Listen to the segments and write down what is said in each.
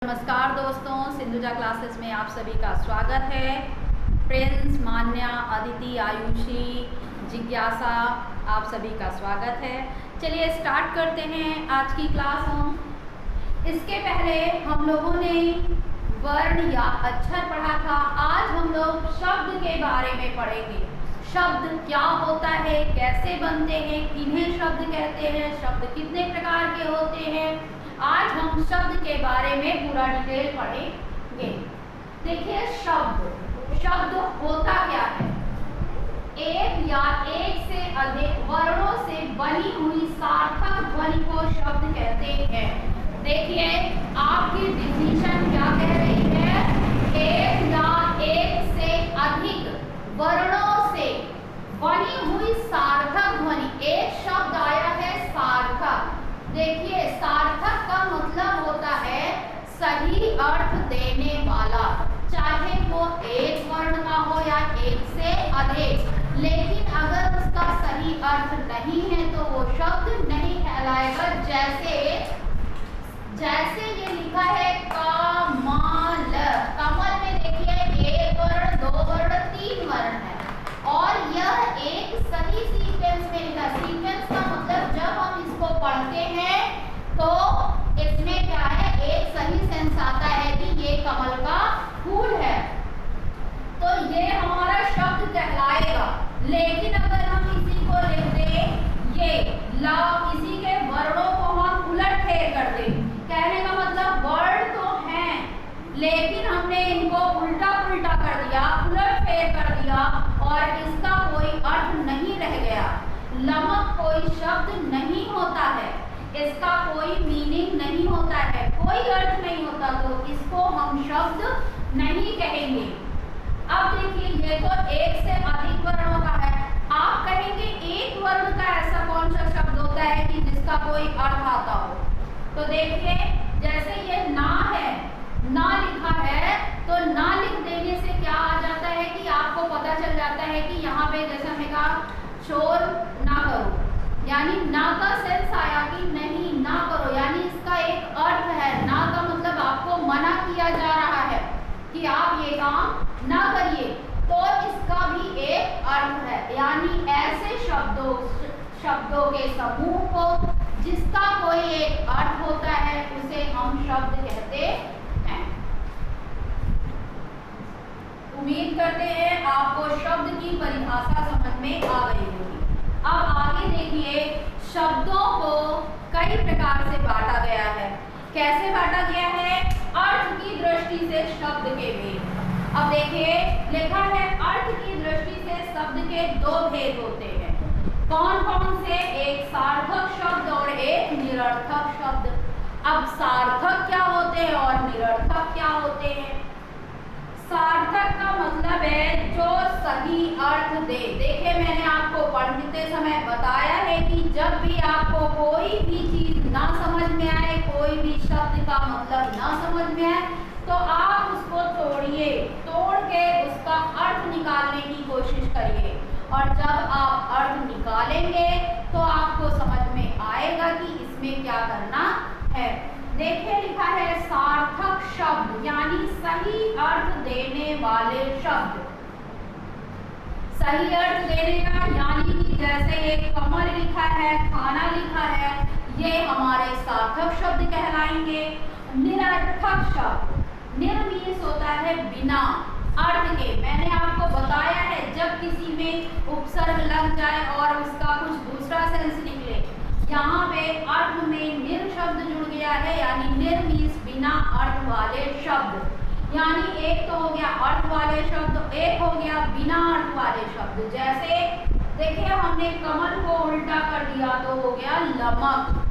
नमस्कार दोस्तों, सिंधुजा क्लासेस में आप सभी का स्वागत है। प्रिंस, मान्या, अदिति, आयुषी, जिज्ञासा, आप सभी का स्वागत है। चलिए स्टार्ट करते हैं आज की क्लास हम। इसके पहले हम लोगों ने वर्ण या अक्षर पढ़ा था। आज हम लोग शब्द के बारे में पढ़ेंगे। शब्द क्या होता है, कैसे बनते हैं, किन्हें शब्द कहते हैं, शब्द कितने प्रकार के होते हैं। आज हम शब्द के बारे में पूरा डिटेल पढ़ेंगे। देखिए, शब्द होता क्या है? एक या एक से अधिक वर्णों से बनी हुई सार्थक ध्वनि को शब्द कहते हैं। देखिए, आपकी डिफिनीशन क्या कह रही है? एक या एक से अधिक वर्णों से बनी हुई सार्थक ध्वनि। एक शब्द आया है सार्थक। देखिए, सार्थक का मतलब होता है सही अर्थ देने वाला, चाहे वो एक वर्ण का हो या एक से अधिक। लेकिन अगर उसका सही अर्थ नहीं है तो वो शब्द नहीं कहलाएगा। जैसे ये लिखा है कमल। कमल में देखिए एक वर्ण, दो वर्ण, तीन वर्ण है और यह एक सही सीक्वेंस में लिखा। सीक्वेंस का मतलब जब हम इसको पढ़ते हैं तो इसमें क्या है, एक सही सेंस आता है कि ये कमल का फूल है, तो ये हमारा शब्द कहलाएगा। लेकिन अगर हम इसी को लिख दें, ये ला, इसी के वर्णों को हम उलट फेर कर दें, कहने का मतलब वर्ण तो हैं लेकिन हमने इनको उल्टा पुल्टा कर दिया, उलट फेर कर दिया और इसका कोई अर्थ नहीं रह गया। लमक कोई शब्द नहीं होता है, इसका कोई मीनिंग नहीं होता है, कोई अर्थ नहीं होता, तो इसको हम शब्द नहीं कहेंगे। अब देखिए, ये तो एक से अधिक वर्णों का है। आप कहेंगे एक वर्ण का ऐसा कौन सा शब्द होता है कि जिसका कोई अर्थ आता हो? तो देखिए, जैसे ये ना है, ना लिखा है, तो ना लिख देने से क्या आ जाता है कि आपको पता चल जाता है कि यहाँ पे जैसे हमने कहा शोर ना करो, यानी ना का सेंस आया कि नहीं ना करो, यानी इसका एक अर्थ है। ना का मतलब आपको मना किया जा रहा है कि आप ये काम ना करिए, तो इसका भी एक अर्थ है। यानी ऐसे शब्दों के समूह को जिसका कोई एक अर्थ होता है उसे हम शब्द कहते हैं। उम्मीद करते हैं आपको शब्द की परिभाषा समझ में आ गई होगी। अब आगे देखिए, शब्दों को कई प्रकार से बांटा गया है। कैसे बांटा गया है? अर्थ की दृष्टि से शब्द के भेद। अब देखिए, लिखा है अर्थ की दृष्टि से शब्द के दो भेद होते हैं। कौन कौन से? एक सार्थक शब्द और एक निरर्थक शब्द। अब सार्थक क्या होते हैं और निरर्थक क्या होते हैं? सार्थक का मतलब है जो सही अर्थ दे। देखिए, मैंने आपको पढ़ते समय बताया है कि जब भी आपको कोई भी चीज ना समझ में आए, कोई भी शब्द का मतलब ना समझ में आए, तो आप उसको तोड़िए, तोड़ के उसका अर्थ निकालने की कोशिश करिए। और जब आप अर्थ निकालेंगे तो आपको समझ में आएगा कि इसमें क्या करना है। देखिए, लिखा है सार्थक शब्द, यानी सही अर्थ देने वाले शब्द। सही अर्थ देने का यानी कि जैसे ये कमल लिखा है, खाना लिखा है, ये हमारे सार्थक शब्द कहलाएंगे। निरर्थक शब्द, निर मीन्स होता है बिना अर्थ के। मैंने आपको बताया है जब किसी में उपसर्ग लग जाए और उसका कुछ दूसरा सेंस निकले, यहाँ पे अर्थ में निर शब्द जुड़ गया है, यानी निर मीन्स बिना अर्थ वाले शब्द। यानी एक तो हो गया अर्थ वाले शब्द, एक हो गया बिना अर्थ वाले शब्द। जैसे देखिए, हमने कमल को उल्टा कर दिया तो हो गया लमक,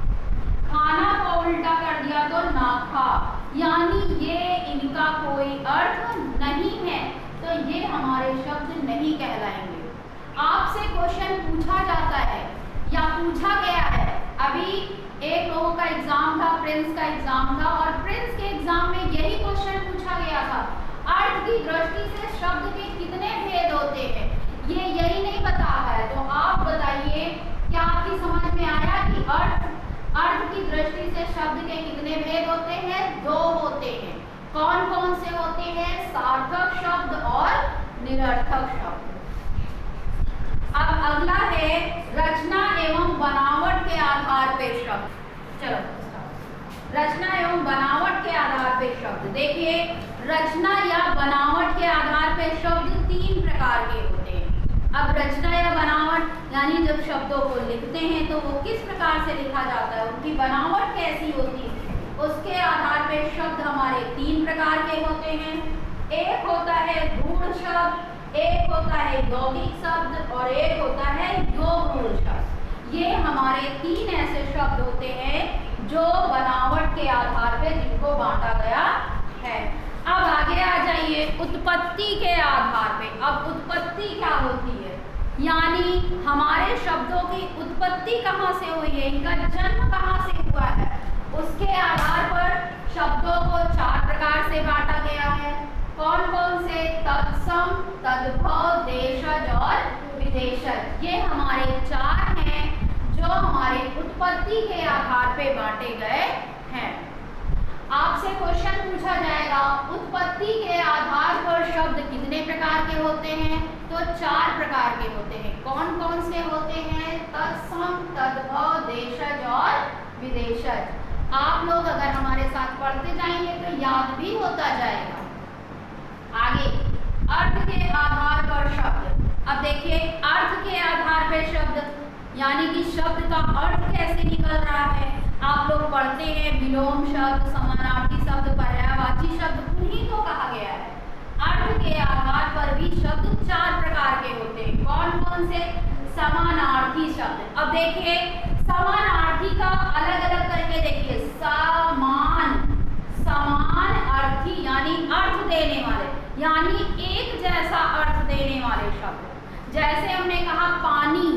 खाना को उल्टा कर दिया तो नाखा, यानी ये इनका कोई अर्थ नहीं है, तो ये हमारे शब्द नहीं कहलाएंगे। आपसे क्वेश्चन पूछा जाता है या पूछा गया है, अभी एक लोगों का एग्जाम था, प्रिंस का एग्जाम था, और प्रिंस के एग्जाम में यही क्वेश्चन पूछा गया था, अर्थ की दृष्टि से शब्द के कितने भेद होते हैं, ये यही नहीं पता है। तो आप बताइए, क्या आपकी समझ में आया कि अर्थ की दृष्टि से शब्द के कितने भेद होते हैं? दो होते हैं। कौन कौन से होते हैं? सार्थक शब्द और निरर्थक शब्द। अब अगला है रचना एवं बनावट के आधार पे शब्द। चलो, रचना एवं बनावट के आधार पे शब्द। देखिए, रचना या बनावट के आधार पे शब्द 3 प्रकार के होते हैं। अब रचना या बनावट यानी जब शब्दों को लिखते हैं तो वो किस प्रकार से लिखा जाता है, उनकी बनावट कैसी होती है, उसके आधार पे शब्द हमारे 3 प्रकार के होते हैं। एक होता है रूढ़ शब्द, एक होता है यौगिक शब्द और एक होता है योग शब्द। ये हमारे 3 ऐसे शब्द होते हैं जो बनावट के आधार पे जिनको बांटा गया है। अब आगे आ जाइए उत्पत्ति के आधार पे। अब उत्पत्ति क्या होती है, यानी हमारे शब्दों की उत्पत्ति कहाँ से हुई है, इनका जन्म कहाँ से हुआ है, उसके आधार पर शब्दों को 4 प्रकार से बांटा गया है। कौन कौन से? तत्सम, तद्भव, देशज और विदेशज। ये हमारे 4 हैं जो हमारे उत्पत्ति के आधार पे बांटे गए हैं। आपसे क्वेश्चन पूछा जाएगा उत्पत्ति के आधार पर शब्द कितने प्रकार के होते हैं, तो 4 प्रकार के होते हैं। कौन कौन से होते हैं? तत्सम, तद्भव, देशज और विदेशज। आप लोग अगर हमारे साथ पढ़ते जाएंगे तो याद भी होता जाएगा। आगे अर्थ के आधार पर शब्द। अब देखिए, अर्थ के आधार पर शब्द यानी कि शब्द का अर्थ कैसे निकल रहा है। आप लोग पढ़ते हैं विलोम शब्द, समानार्थी शब्द, पर्यायवाची शब्द, उन्हीं को कहा गया है। अर्थ के आधार पर भी शब्द 4 प्रकार के होते हैं। कौन कौन से? समानार्थी शब्द। अब देखिए, समानार्थी का अलग अलग करके देखिए। समान, समान अर्थी यानी अर्थ देने वाले, यानी एक जैसा अर्थ देने वाले शब्द। जैसे हमने कहा पानी,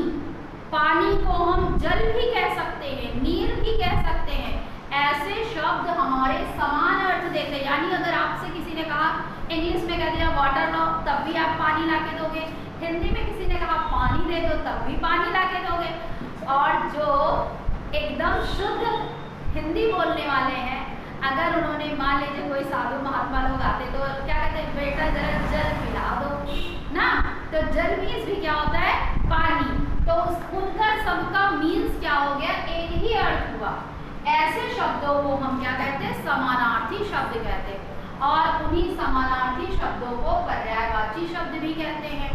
पानी को हम जल भी कह सकते हैं, नीर भी कह सकते हैं। ऐसे शब्द हमारे समान अर्थ देते हैं। यानी अगर आपसे किसी ने कहा इंग्लिश में कह दिया वाटर लो, तब भी आप पानी ला के दोगे। हिंदी में किसी ने कहा पानी दे दो, तब भी पानी ला के दोगे। और जो एकदम शुद्ध हिंदी बोलने वाले हैं, अगर उन्होंने मान लीजिए कोई साधु महात्मा लोग आते तो क्या कहते हैं, बेटा जरा जल पिला दो ना, तो जल मीन्स भी क्या होता है? पानी। तो उनका सबका मीन्स क्या हो गया? एक ही अर्थ हुआ। ऐसे शब्दों को हम क्या कहते हैं? समानार्थी शब्द कहते हैं। और उन्हीं समानार्थी शब्दों को पर्यायवाची शब्द भी कहते हैं।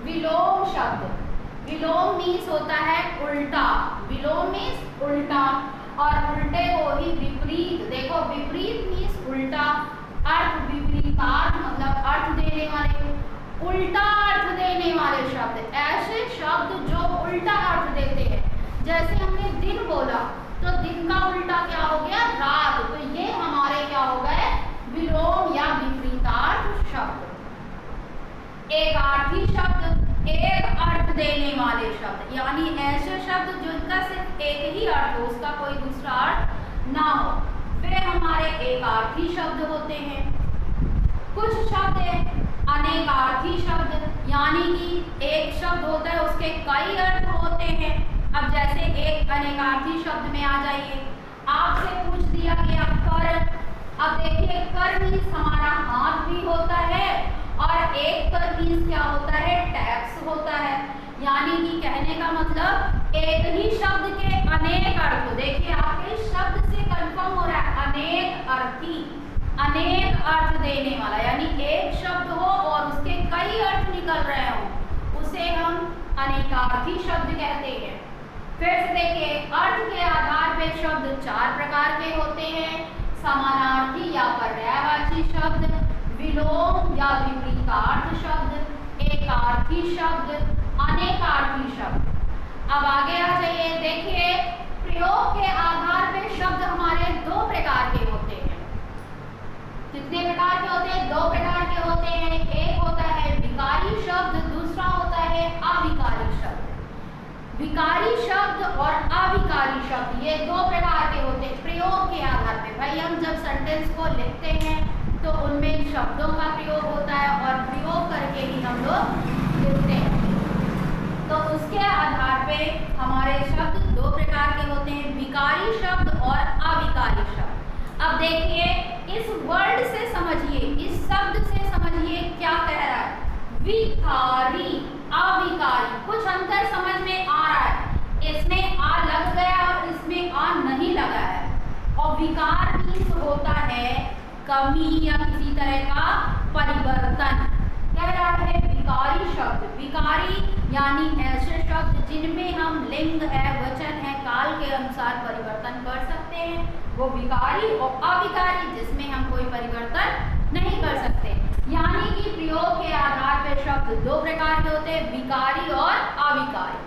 विलोम शब्द, विलोम मीन्स होता है उल्टा, विलोम मीन्स उल्टा, और उल्टे को ही विपरीत। देखो, विपरीत मीन्स उल्टा, अर्थ विपरीतार्थ मतलब अर्थ देने वाले, उल्टा अर्थ देने वाले शब्द। ऐसे शब्द जो उल्टा अर्थ देते हैं। जैसे हमने दिन बोला तो दिन का उल्टा क्या हो गया? रात। तो ये हमारे क्या हो गए? विलोम या विपरीतार्थ शब्द। एकार्थी शब्द, एक अर्थ देने वाले शब्द, यानी ऐसे शब्द जिनका सिर्फ एक ही अर्थ हो, उसका कोई दूसरा अर्थ ना हो, वे हमारे एकार्थी शब्द होते हैं। कुछ शब्द अनेकार्थी शब्द, यानी कि एक शब्द होता है उसके कई अर्थ होते हैं। अब जैसे एक अनेकार्थी शब्द में आ जाइए, आपसे पूछ दिया गया कर। अब देखिए, कर मीन्स हमारा हाथ भी होता है, और एक कर मीन्स क्या होता है? टैक्स होता है। यानी कि कहने का मतलब एक ही शब्द के अनेक अर्थ। देखिए, आपके शब्द से कंफर्म हो रहा है अनेक अर्थी, अनेक अर्थ देने वाला, यानी एक शब्द हो और उसके कई अर्थ निकल रहे हो, उसे हम अनेकार्थी शब्द कहते हैं। फिर से देखिए, अर्थ के आधार पे शब्द 4 प्रकार के होते हैं। समानार्थी या पर्यायवाची शब्द, विलोम या विपरीतार्थ शब्द, एकार्थी शब्द, अनेकार्थी शब्द। अब आगे आ जाइए, देखिए प्रयोग के आधार पे शब्द हमारे 2 प्रकार के होते हैं। कितने प्रकार के होते हैं? 2 प्रकार के होते हैं। एक होता है विकारी शब्द, दूसरा होता है अविकारी शब्द। विकारी शब्द और अविकारी शब्द ये 2 प्रकार के होते हैं प्रयोग के आधार पे। भाई, हम जब सेंटेंस को लिखते हैं तो उनमें शब्दों का प्रयोग होता है और प्रयोग करके ही हम लोग लिखते हैं। तो उसके आधार पे हमारे शब्द 2 प्रकार के होते हैं, विकारी शब्द और अविकारी शब्द। अब देखिए, इस वर्ड से विकारी, अविकारी। कुछ अंतर समझ में आ रहा है, इसमें आ लग गया और इसमें आ नहीं लगा है। और विकार मीन्स होता है कमी या किसी तरह का परिवर्तन। कह रहा है विकारी शब्द, विकारी यानी ऐसे शब्द जिनमें हम लिंग है, वचन है, काल के अनुसार परिवर्तन कर सकते हैं, वो विकारी। और अविकारी जिसमें हम कोई परिवर्तन नहीं कर सकते। यानी कि प्रयोग के आधार पर शब्द दो प्रकार के होते हैं, विकारी और अविकारी।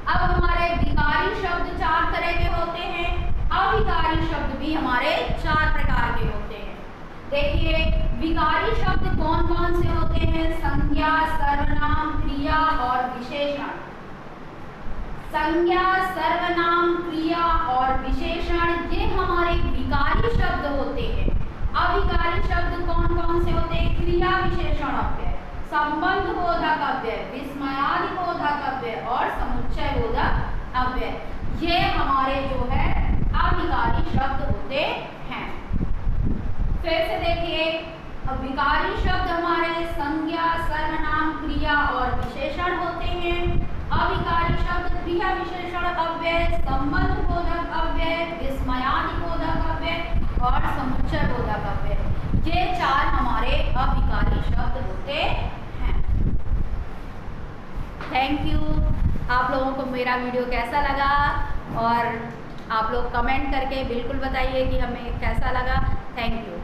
अब हमारे विकारी शब्द 4 तरह के होते हैं, अविकारी शब्द भी हमारे 4 प्रकार के होते हैं। देखिए विकारी शब्द कौन कौन से होते हैं? संज्ञा, सर्वनाम, क्रिया और विशेषण। संज्ञा, सर्वनाम, क्रिया और विशेषण ये हमारे विकारी शब्द होते हैं। अविकारी शब्द कौन कौन से होते हैं? क्रिया विशेषण अव्यय, संबंध बोधक अव्यय, विस्मयादि बोधक अव्यय और समुच्चय बोधक अव्यय। ये हमारे जो है अविकारी शब्द होते हैं। फिर से देखिए विकारी शब्द हमारे संज्ञा, सर्वनाम, क्रिया और विशेषण होते हैं। अविकारी शब्द क्रिया विशेषण अव्यय, संबंध बोधक अव्यय, विस्मयादि बोधक अव्यय और समुच्चय बोधक अव्यय। ये 4 हमारे अविकारी शब्द होते हैं। Thank you. आप लोगों को मेरा वीडियो कैसा लगा और आप लोग कमेंट करके बिल्कुल बताइए कि हमें कैसा लगा। Thank you.